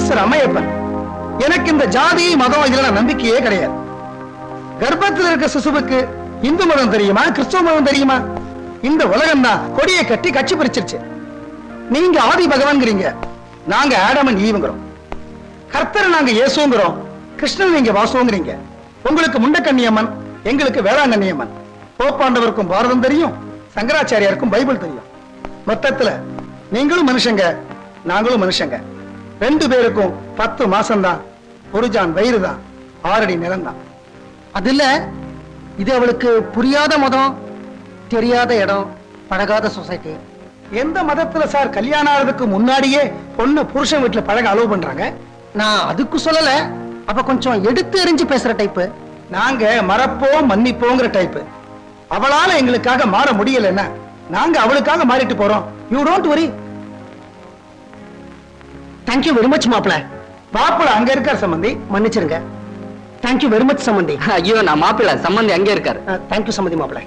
Mister Ammaiyappan, எனக்கு இந்த ஜாதி மதம் இதெல்லாம் நம்பிக்கையே கிடையாது. கர்ப்பத்தில் இருக்க சிசுவுக்கு இந்து மதம் தெரியுமா, கிறிஸ்துவ மதம் தெரியுமா? இந்த உலகம் தான் கொடியை கட்டி கட்சி பிரிச்சிருச்சு. நீங்க ஆதி பகவான்ங்கிறீங்க, நாங்க ஆடம் அண்ட் ஈவுங்கிறோம். கர்த்தரை நாங்க இயேசுங்கிறோம், கிருஷ்ணன் நீங்க வாசுங்கிறீங்க. உங்களுக்கு முண்டக்கண்ணியம்மன், எங்களுக்கு வேளாங்கண்ணியம்மன். போப்பாண்டவருக்கும் பாரதம் தெரியும், சங்கராச்சாரியாருக்கும் பைபிள் தெரியும். மொத்தத்துல நீங்களும் மனுஷங்க, நாங்களும் மனுஷங்க. 2 பேருக்கும் 10 மாசம்தான், ஒரு ஜான் வயிறு தான், 6 அடி நிலம் தான். அதுல இது அவளுக்கு புரியாத மதம், தெரியாத இடம், பழகாத சொசைட்டி. எந்த மதத்துல சார் கல்யாணம் ஆகிறதுக்கு முன்னாடியே பொண்ணு புருஷன் வீட்டுல பழக அலோவ் பண்றாங்க? நான் அதுக்கு சொல்லல, அப்ப கொஞ்சம் எடுத்து எறிஞ்சு பேசுற டைப்பு. நாங்க மறப்போம் மன்னிப்போங்கிற டைப்பு. அவளால எங்களுக்காக மாற முடியலன்னா நாங்க அவளுக்காக மாறிட்டு போறோம். You don't worry. Thank you very much மாப்பிள. மாப்பிள அங்க இருக்கார் சம்பந்தி, மன்னிச்சிருங்க. தேங்க்யூ வெரி மச் சம்பந்தி. ஐயோ, நான் மாப்பிள்ள, சம்பந்தி அங்கே இருக்காரு. தேங்க்யூ சம்பந்தி மாப்பிள.